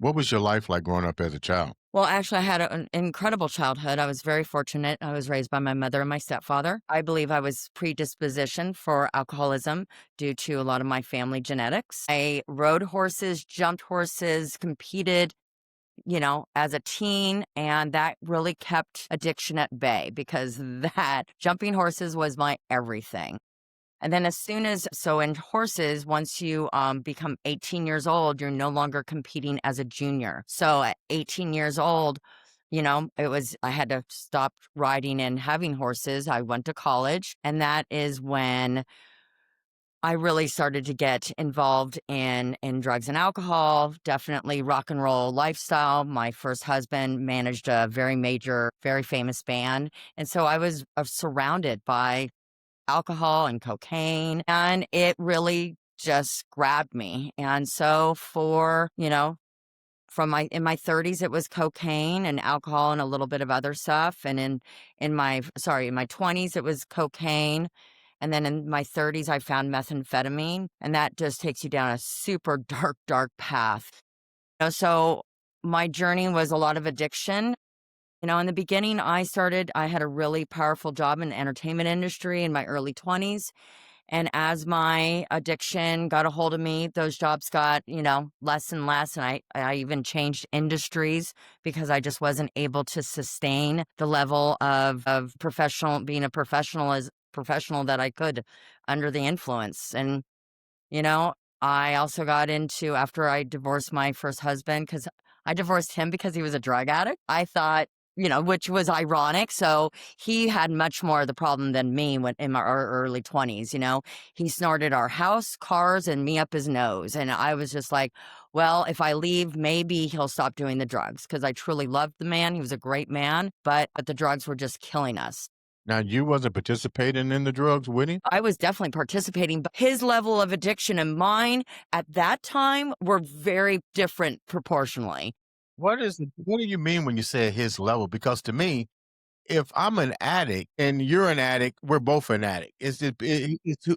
What was your life like growing up as a child? Well, actually, I had an incredible childhood. I was very fortunate. I was raised by my mother and my stepfather. I believe I was predispositioned for alcoholism due to a lot of my family genetics. I rode horses, jumped horses, competed, as a teen, and that really kept addiction at bay because that jumping horses was my everything. And then so in horses, once you become 18 years old, you're no longer competing as a junior. So at 18 years old, I had to stop riding and having horses. I went to college, and that is when I really started to get involved in drugs and alcohol, definitely rock and roll lifestyle. My first husband managed a very major, very famous band. And so I was surrounded by alcohol and cocaine, and it really just grabbed me. And so in my 30s it was cocaine and alcohol and a little bit of other stuff, and in my 20s it was cocaine, and then in my 30s I found methamphetamine, and that just takes you down a super dark path. So my journey was a lot of addiction. In the beginning, I had a really powerful job in the entertainment industry in my early 20s. And as my addiction got a hold of me, those jobs got, less and less. And I even changed industries because I just wasn't able to sustain the level of being a professional that I could under the influence. And, you know, I also got into, after I divorced my first husband, because I divorced him because he was a drug addict. I thought, which was ironic. So he had much more of the problem than me when in my early 20s. He snorted our house, cars, and me up his nose. And I was just like, well, if I leave, maybe he'll stop doing the drugs, because I truly loved the man. He was a great man, but the drugs were just killing us. Now, you wasn't participating in the drugs with him? I was definitely participating, but his level of addiction and mine at that time were very different proportionally. What do you mean when you say his level? Because to me, if I'm an addict and you're an addict, we're both an addict. It's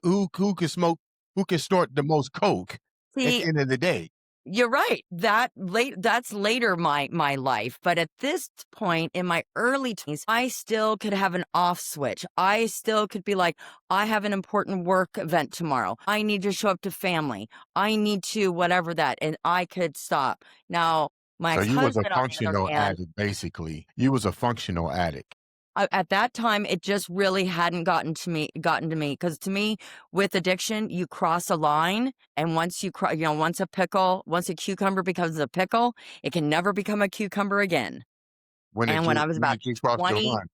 who can smoke, who can snort the most coke at the See, end of the day. you're right. That's later my life. But at this point in my early 20s, I still could have an off switch. I still could be like, I have an important work event tomorrow. I need to show up to family. I need to whatever that, and I could stop. Now, my So you was a ex-husband, on the other functional hand, addict, basically. You was a functional addict. at that time, it just really hadn't gotten to me, because to me, with addiction, you cross a line, and once once a cucumber becomes a pickle, it can never become a cucumber again. And when I was When about did you cross the 20, line?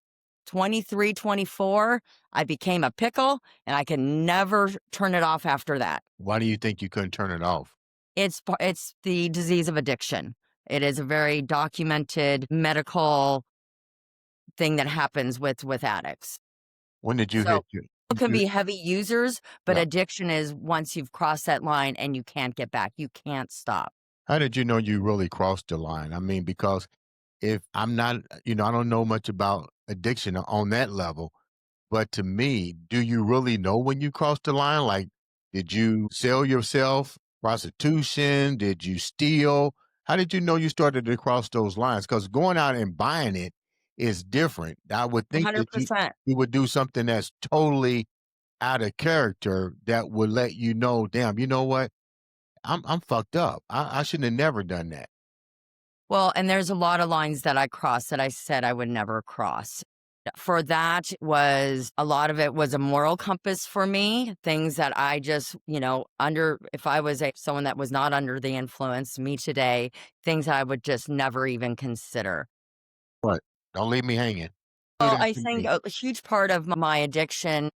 23, 24, I became a pickle, and I can never turn it off after that. Why do you think you couldn't turn it off? It's the disease of addiction. It is a very documented medical thing that happens with addicts. When did you So hit you? people can be heavy users, but Yeah. addiction is once you've crossed that line and you can't get back. You can't stop. How did you know you really crossed the line? I mean, because if I'm not, I don't know much about addiction on that level, but to me, do you really know when you crossed the line? Like, did you sell yourself, prostitution? Did you steal? How did you know you started to cross those lines? Because going out and buying it is different. I would think that you 100%. you would do something that's totally out of character that would let you know, damn, you know what? I'm fucked up. I shouldn't have never done that. Well, and there's a lot of lines that I crossed that I said I would never cross. For that was a lot of it was a moral compass for me, things that I just, if I was someone that was not under the influence, me today, things I would just never even consider. But don't leave me hanging. Do Well, that I to think me. a huge part of my addiction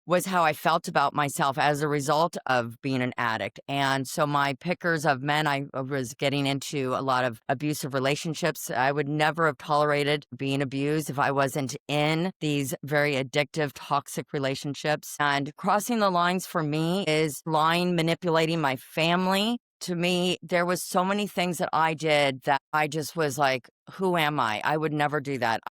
was how I felt about myself as a result of being an addict. And so my pickers of men, I was getting into a lot of abusive relationships. I would never have tolerated being abused if I wasn't in these very addictive, toxic relationships. And crossing the lines for me is lying, manipulating my family. To me, there was so many things that I did that I just was like, who am I? I would never do that.